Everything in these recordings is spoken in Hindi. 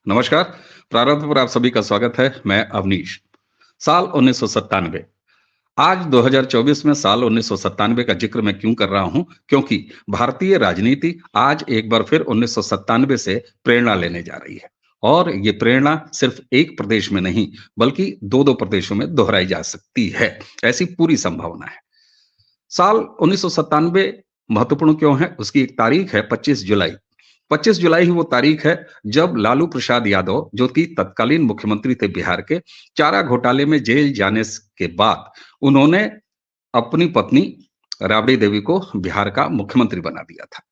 नमस्कार। प्रारंभ पर आप सभी का स्वागत है। मैं अवनीश। साल 1997। आज 2024 में साल 1997 का जिक्र मैं क्यों कर रहा हूं? क्योंकि भारतीय राजनीति आज एक बार फिर 1997 से प्रेरणा लेने जा रही है। और ये प्रेरणा सिर्फ एक प्रदेश में नहीं, बल्कि दो दो प्रदेशों में दोहराई जा सकती है। ऐसी पूरी संभावना है। साल 1997 महत्वपूर्ण क्यों है? उसकी एक तारीख है 25 जुलाई। 25 जुलाई ही वो तारीख है जब लालू प्रसाद यादव, जो कि तत्कालीन मुख्यमंत्री थे बिहार के, चारा घोटाले में जेल जाने के बाद उन्होंने अपनी पत्नी राबड़ी देवी को बिहार का मुख्यमंत्री बना दिया था।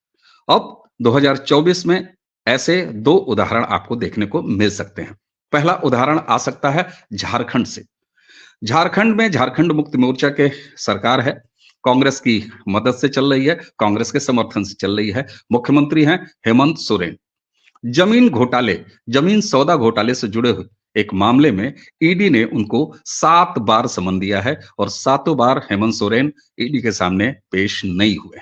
अब 2024 में ऐसे दो उदाहरण आपको देखने को मिल सकते हैं। पहला उदाहरण आ सकता है झारखंड से। झारखंड में झारखंड मुक्ति मोर्चा के सरकार है, कांग्रेस की मदद से चल रही है, कांग्रेस के समर्थन से चल रही है। मुख्यमंत्री हैं हेमंत सोरेन। जमीन घोटाले, जमीन सौदा घोटाले से जुड़े हुए एक मामले में ईडी ने उनको 7 बार समन दिया है और सातों बार हेमंत सोरेन ईडी के सामने पेश नहीं हुए।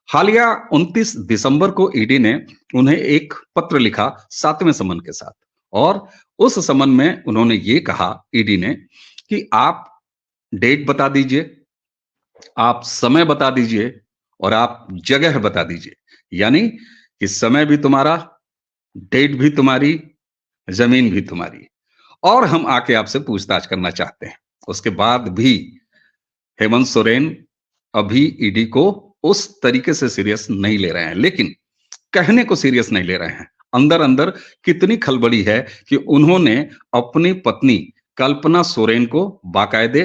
हालिया 29 दिसंबर को ईडी ने उन्हें एक पत्र लिखा 7वें समन के साथ, और उस समन में उन्होंने ये कहा, ईडी ने, कि आप डेट बता दीजिए, आप समय बता दीजिए और आप जगह बता दीजिए। यानी कि समय भी तुम्हारा, डेट भी तुम्हारी, जमीन भी तुम्हारी, और हम आके आपसे पूछताछ करना चाहते हैं। उसके बाद भी हेमंत सोरेन अभी ईडी को उस तरीके से सीरियस नहीं ले रहे हैं, लेकिन कहने को सीरियस नहीं ले रहे हैं। अंदर अंदर कितनी खलबली है कि उन्होंने अपनी पत्नी कल्पना सोरेन को बाकायदे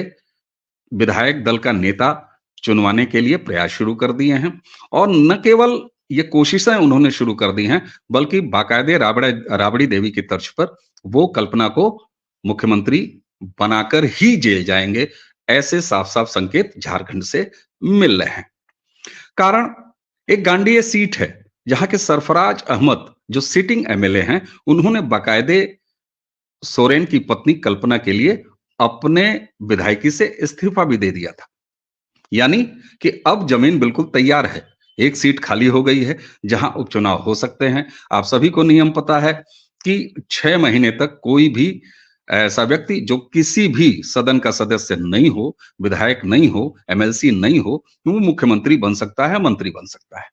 विधायक दल का नेता चुनवाने के लिए प्रयास शुरू कर दिए हैं। और न केवल ये कोशिशें उन्होंने शुरू कर दी हैं, बल्कि बाकायदे राबड़ी देवी की तर्ज पर वो कल्पना को मुख्यमंत्री बनाकर ही जेल जाएंगे। ऐसे साफ साफ संकेत झारखंड से मिल रहे हैं। कारण एक गांडीय सीट है जहां के सरफराज अहमद, जो सिटिंग एमएलए हैं, उन्होंने बाकायदे सोरेन की पत्नी कल्पना के लिए अपने विधायकी से इस्तीफा भी दे दिया था। यानी कि अब जमीन बिल्कुल तैयार है। एक सीट खाली हो गई है जहां उपचुनाव हो सकते हैं। आप सभी को नियम पता है कि 6 महीने तक कोई भी ऐसा व्यक्ति जो किसी भी सदन का सदस्य नहीं हो, विधायक नहीं हो, एमएलसी नहीं हो, वो मुख्यमंत्री बन सकता है, मंत्री बन सकता है।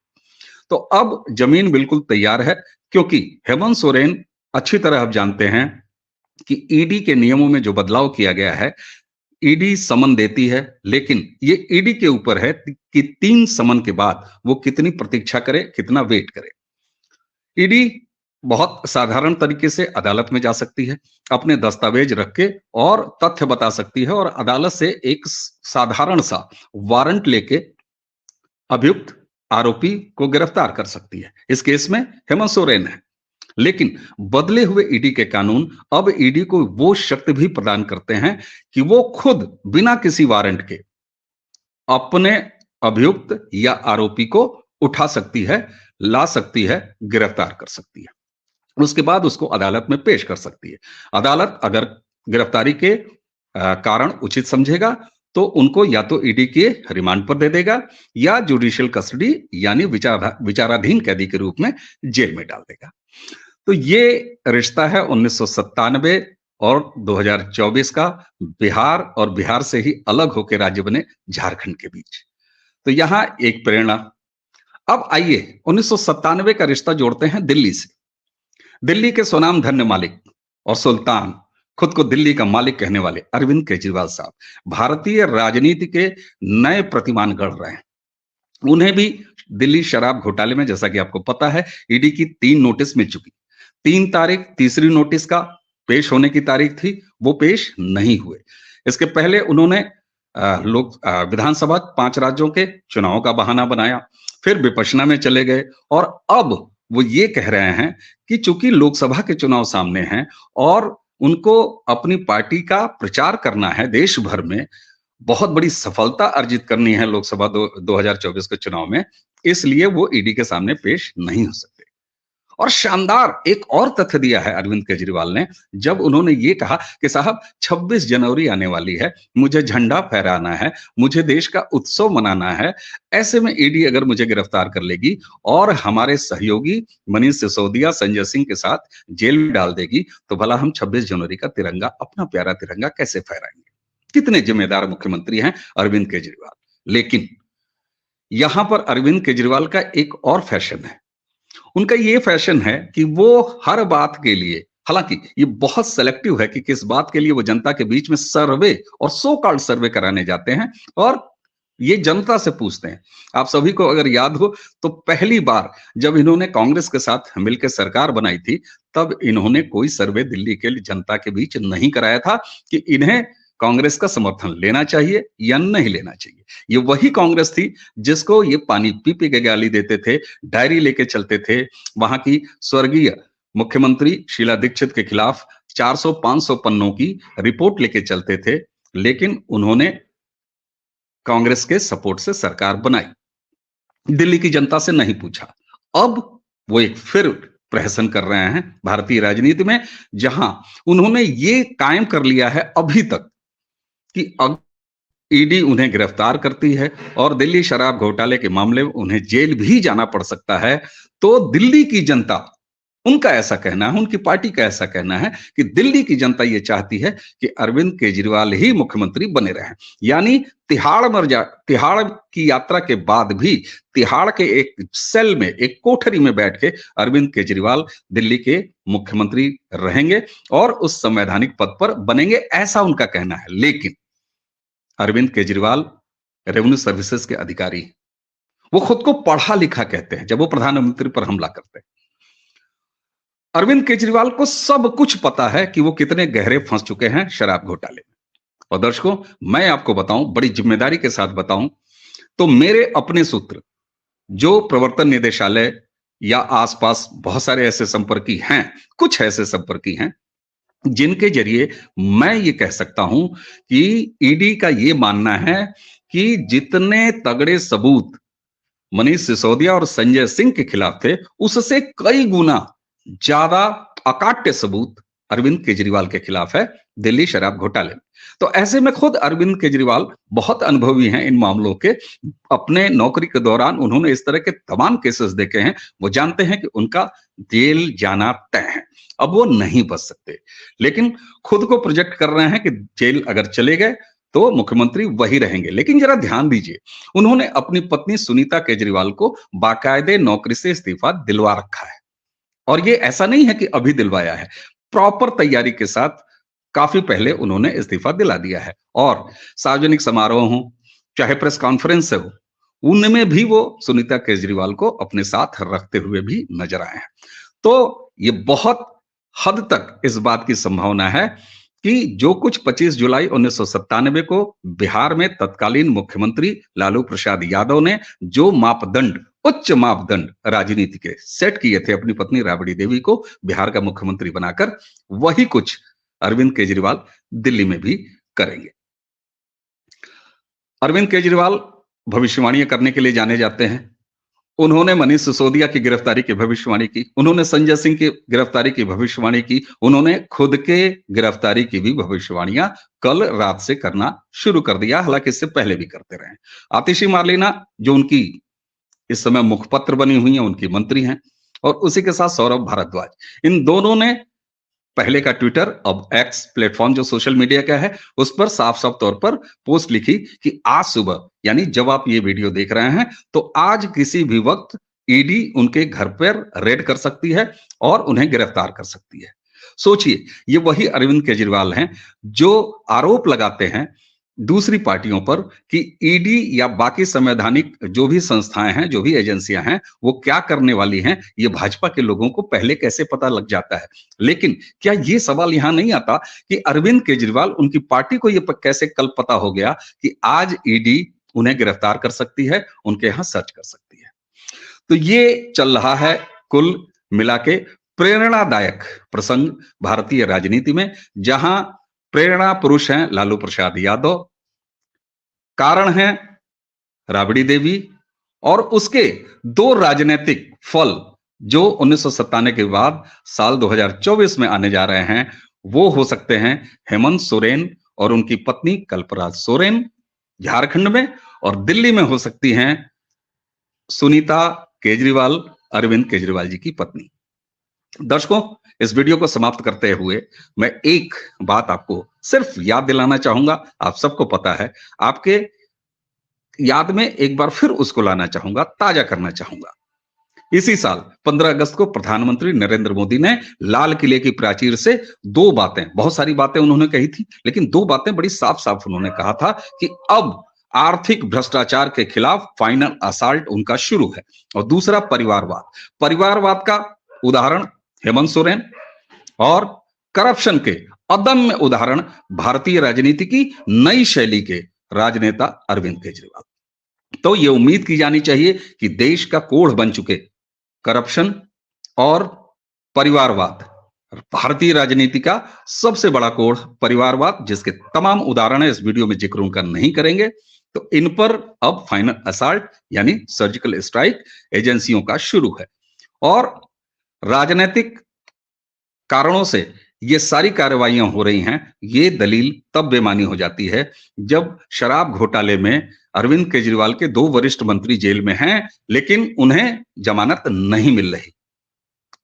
तो अब जमीन बिल्कुल तैयार है, क्योंकि हेमंत सोरेन, अच्छी तरह आप जानते हैं कि ईडी के नियमों में जो बदलाव किया गया है, ईडी समन देती है, लेकिन ये ईडी के ऊपर है कि 3 समन के बाद वो कितनी प्रतीक्षा करे, कितना वेट करे। ईडी बहुत साधारण तरीके से अदालत में जा सकती है, अपने दस्तावेज रख के, और तथ्य बता सकती है, और अदालत से एक साधारण सा वारंट लेके अभियुक्त आरोपी को गिरफ्तार कर सकती है। इस केस में हेमंत सोरेन है। लेकिन बदले हुए ईडी के कानून अब ईडी को वो शक्ति भी प्रदान करते हैं कि वो खुद बिना किसी वारंट के अपने अभियुक्त या आरोपी को उठा सकती है, ला सकती है, गिरफ्तार कर सकती है। उसके बाद उसको अदालत में पेश कर सकती है। अदालत अगर गिरफ्तारी के कारण उचित समझेगा तो उनको या तो ईडी के रिमांड पर दे देगा, या जुडिशियल कस्टडी यानी विचाराधीन कैदी के रूप में जेल में डाल देगा। तो ये रिश्ता है 1997 और 2024 का, बिहार और बिहार से ही अलग होकर राज्य बने झारखंड के बीच। तो यहां एक प्रेरणा। अब आइए 1997 का रिश्ता जोड़ते हैं दिल्ली से। दिल्ली के स्वनाम धन्य मालिक और सुल्तान, खुद को दिल्ली का मालिक कहने वाले अरविंद केजरीवाल साहब, भारतीय राजनीति के नए प्रतिमान गढ़ रहे हैं। उन्हें भी दिल्ली शराब घोटाले में, जैसा कि आपको पता है, ईडी की 3 नोटिस मिल चुकी। 3 तारीख तीसरी नोटिस का पेश होने की तारीख थी, वो पेश नहीं हुए। इसके पहले उन्होंने विधानसभा 5 राज्यों के चुनाव का बहाना बनाया, फिर विपश्यना में चले गए, और अब वो ये कह रहे हैं कि चूंकि लोकसभा के चुनाव सामने हैं और उनको अपनी पार्टी का प्रचार करना है देश भर में, बहुत बड़ी सफलता अर्जित करनी है लोकसभा 2024 के चुनाव में, इसलिए वो ईडी के सामने पेश नहीं हो सकते। और शानदार एक और तथ्य दिया है अरविंद केजरीवाल ने, जब उन्होंने ये कहा कि साहब 26 जनवरी आने वाली है, मुझे झंडा फहराना है, मुझे देश का उत्सव मनाना है, ऐसे में ईडी अगर मुझे गिरफ्तार कर लेगी और हमारे सहयोगी मनीष सिसोदिया, संजय सिंह के साथ जेल में डाल देगी, तो भला हम 26 जनवरी का तिरंगा, अपना प्यारा तिरंगा कैसे फहराएंगे? कितने जिम्मेदार मुख्यमंत्री हैं अरविंद केजरीवाल। लेकिन यहां पर अरविंद केजरीवाल का एक और फैशन है। उनका ये फैशन है कि वो हर बात के लिए, हालांकि ये बहुत सेलेक्टिव है कि किस बात के लिए वो जनता के बीच में सर्वे और सो कॉल्ड सर्वे कराने जाते हैं और ये जनता से पूछते हैं। आप सभी को अगर याद हो तो पहली बार जब इन्होंने कांग्रेस के साथ मिलकर सरकार बनाई थी, तब इन्होंने कोई सर्वे दिल्ली के जनता के बीच नहीं कराया था कि इन्हें कांग्रेस का समर्थन लेना चाहिए या नहीं लेना चाहिए। ये वही कांग्रेस थी जिसको ये पानी पी पी के गाली देते थे, डायरी लेके चलते थे, वहां की स्वर्गीय मुख्यमंत्री शीला दीक्षित के खिलाफ 400-500 पन्नों की रिपोर्ट लेके चलते थे, लेकिन उन्होंने कांग्रेस के सपोर्ट से सरकार बनाई, दिल्ली की जनता से नहीं पूछा। अब वो एक फिर प्रहसन कर रहे हैं भारतीय राजनीति में, जहां उन्होंने ये कायम कर लिया है अभी तक कि अब ईडी उन्हें गिरफ्तार करती है और दिल्ली शराब घोटाले के मामले में उन्हें जेल भी जाना पड़ सकता है, तो दिल्ली की जनता, उनका ऐसा कहना है, उनकी पार्टी का ऐसा कहना है कि दिल्ली की जनता ये चाहती है कि अरविंद केजरीवाल ही मुख्यमंत्री बने रहें। यानी तिहाड़ की यात्रा के बाद भी तिहाड़ के एक सेल में, एक कोठरी में बैठ के अरविंद केजरीवाल दिल्ली के मुख्यमंत्री रहेंगे और उस संवैधानिक पद पर बनेंगे, ऐसा उनका कहना है। लेकिन अरविंद केजरीवाल रेवेन्यू सर्विसेज के अधिकारी, वो खुद को पढ़ा लिखा कहते हैं जब वो प्रधानमंत्री पर हमला करते हैं। अरविंद केजरीवाल को सब कुछ पता है कि वो कितने गहरे फंस चुके हैं शराब घोटाले में। और दर्शकों, मैं आपको बताऊं, बड़ी जिम्मेदारी के साथ बताऊं, तो मेरे अपने सूत्र जो प्रवर्तन निदेशालय या आसपास बहुत सारे ऐसे संपर्की हैं, कुछ ऐसे संपर्की हैं जिनके जरिए मैं ये कह सकता हूं कि ईडी का ये मानना है कि जितने तगड़े सबूत मनीष सिसोदिया और संजय सिंह के खिलाफ थे, उससे कई गुना ज्यादा अकाट्य सबूत अरविंद केजरीवाल के खिलाफ है दिल्ली शराब घोटाले में। तो ऐसे में खुद अरविंद केजरीवाल बहुत अनुभवी हैं इन मामलों के। अपने नौकरी के दौरान उन्होंने इस तरह के तमाम केसेस देखे हैं, वो जानते हैं कि उनका जेल जाना तय है, अब वो नहीं बच सकते। लेकिन खुद को प्रोजेक्ट कर रहे हैं कि जेल अगर चले गए तो मुख्यमंत्री वही रहेंगे। लेकिन जरा ध्यान दीजिए, उन्होंने अपनी पत्नी सुनीता केजरीवाल को बाकायदे नौकरी से इस्तीफा दिलवा रखा है, और ये ऐसा नहीं है कि अभी दिलवाया है, प्रॉपर तैयारी के साथ काफी पहले उन्होंने इस्तीफा दिला दिया है। और सार्वजनिक समारोह हो चाहे प्रेस कॉन्फ्रेंस हो, उनमें भी वो सुनीता केजरीवाल को अपने साथ रखते हुए भी नजर आए हैं। तो ये बहुत हद तक इस बात की संभावना है कि जो कुछ 25 जुलाई 1997 को बिहार में तत्कालीन मुख्यमंत्री लालू प्रसाद यादव ने जो मापदंड, उच्च मापदंड राजनीति के सेट किए थे अपनी पत्नी राबड़ी देवी को बिहार का मुख्यमंत्री बनाकर, वही कुछ अरविंद केजरीवाल दिल्ली में भी करेंगे। अरविंद केजरीवाल भविष्यवाणियां करने के लिए जाने जाते हैं। उन्होंने मनीष सिसोदिया की गिरफ्तारी की भविष्यवाणी की, उन्होंने संजय सिंह की गिरफ्तारी की भविष्यवाणी की, उन्होंने खुद के गिरफ्तारी की भी भविष्यवाणियां कल रात से करना शुरू कर दिया, हालांकि इससे पहले भी करते रहे। आतिशी मार्लेना जो उनकी इस समय मुखपत्र बनी हुई है, उनकी मंत्री हैं, और उसी के साथ सौरभ भारद्वाज, इन दोनों ने पहले का ट्विटर, अब एक्स प्लेटफॉर्म जो सोशल मीडिया का है, उस पर साफ साफ तौर पर पोस्ट लिखी कि आज सुबह, यानी जब आप ये वीडियो देख रहे हैं, तो आज किसी भी वक्त ईडी उनके घर पर रेड कर सकती है और उन्हें गिरफ्तार कर सकती है। सोचिए, ये वही अरविंद केजरीवाल हैं जो आरोप लगाते हैं दूसरी पार्टियों पर कि ईडी या बाकी संवैधानिक जो भी संस्थाएं हैं, जो भी एजेंसियां हैं, वो क्या करने वाली हैं, ये भाजपा के लोगों को पहले कैसे पता लग जाता है। लेकिन क्या ये सवाल यहां नहीं आता कि अरविंद केजरीवाल, उनकी पार्टी को ये कैसे कल पता हो गया कि आज ईडी उन्हें गिरफ्तार कर सकती है, उनके यहां सर्च कर सकती है। तो ये चल रहा है कुल मिला के प्रेरणादायक प्रसंग भारतीय राजनीति में, जहां प्रेरणा पुरुष हैं लालू प्रसाद यादव, कारण है राबड़ी देवी, और उसके दो राजनीतिक फल जो 1997 के बाद साल 2024 में आने जा रहे हैं, वो हो सकते हैं हेमंत सोरेन और उनकी पत्नी कल्पराज सोरेन झारखंड में, और दिल्ली में हो सकती हैं सुनीता केजरीवाल, अरविंद केजरीवाल जी की पत्नी। दर्शकों, इस वीडियो को समाप्त करते हुए मैं एक बात आपको सिर्फ याद दिलाना चाहूंगा, आप सबको पता है, आपके याद में एक बार फिर उसको लाना चाहूंगा, ताजा करना चाहूंगा। इसी साल 15 अगस्त को प्रधानमंत्री नरेंद्र मोदी ने लाल किले की प्राचीर से दो बातें, बहुत सारी बातें उन्होंने कही थी, लेकिन दो बातें बड़ी साफ साफ उन्होंने कहा था कि अब आर्थिक भ्रष्टाचार के खिलाफ फाइनल असॉल्ट उनका शुरू है। और दूसरा परिवारवाद, परिवारवाद का उदाहरण हेमंत सोरेन और करप्शन के अदम्य उदाहरण भारतीय राजनीति की नई शैली के राजनेता अरविंद केजरीवाल। तो ये उम्मीद की जानी चाहिए कि देश का कोढ़ बन चुके करप्शन और परिवारवाद, भारतीय राजनीति का सबसे बड़ा कोढ़ परिवारवाद, जिसके तमाम उदाहरण है, इस वीडियो में जिक्र उनका नहीं करेंगे, तो इन पर अब फाइनल असॉल्ट यानी सर्जिकल स्ट्राइक एजेंसियों का शुरू है। और राजनीतिक कारणों से ये सारी कार्रवाइयां हो रही हैं, ये दलील तब बेमानी हो जाती है जब शराब घोटाले में अरविंद केजरीवाल के दो वरिष्ठ मंत्री जेल में हैं, लेकिन उन्हें जमानत नहीं मिल रही।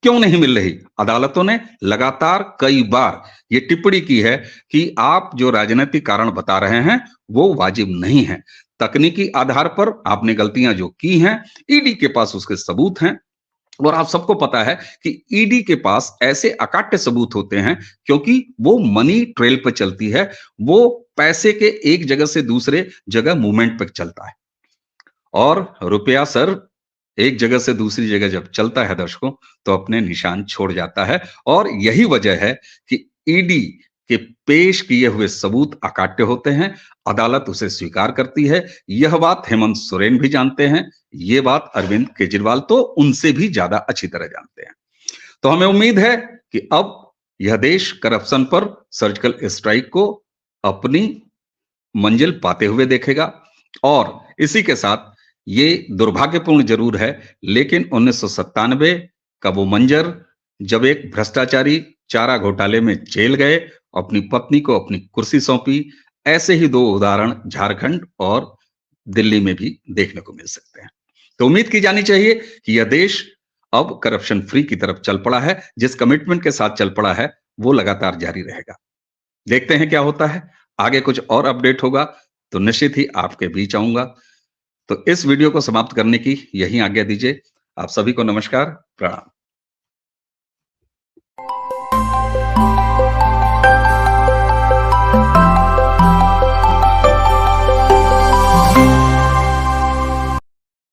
क्यों नहीं मिल रही? अदालतों ने लगातार कई बार ये टिप्पणी की है कि आप जो राजनीतिक कारण बता रहे हैं वो वाजिब नहीं है। तकनीकी आधार पर आपने गलतियां जो की हैं, ईडी के पास उसके सबूत हैं, और आप सबको पता है कि ईडी के पास ऐसे अकाट्य सबूत होते हैं क्योंकि वो मनी ट्रेल पर चलती है, वो पैसे के एक जगह से दूसरे जगह मूवमेंट पर चलता है। और रुपया सर एक जगह से दूसरी जगह जब चलता है दर्शकों, तो अपने निशान छोड़ जाता है। और यही वजह है कि ईडी के पेश किए हुए सबूत अकाट्य होते हैं, अदालत उसे स्वीकार करती है। यह बात हेमंत सोरेन भी जानते हैं, ये बात अरविंद केजरीवाल तो उनसे भी ज्यादा अच्छी तरह जानते हैं। तो हमें उम्मीद है कि अब यह देश करप्शन पर सर्जिकल स्ट्राइक को अपनी मंजिल पाते हुए देखेगा। और इसी के साथ ये दुर्भाग्यपूर्ण जरूर है, लेकिन 1997 का वो मंजर जब एक भ्रष्टाचारी चारा घोटाले में जेल गए, अपनी पत्नी को अपनी कुर्सी सौंपी, ऐसे ही दो उदाहरण झारखंड और दिल्ली में भी देखने को मिल सकते हैं। तो उम्मीद की जानी चाहिए कि यह देश अब करप्शन फ्री की तरफ चल पड़ा है, जिस कमिटमेंट के साथ चल पड़ा है वो लगातार जारी रहेगा। देखते हैं क्या होता है, आगे कुछ और अपडेट होगा तो निश्चित ही आपके बीच आऊंगा। तो इस वीडियो को समाप्त करने की यही आज्ञा दीजिए। आप सभी को नमस्कार, प्रणाम।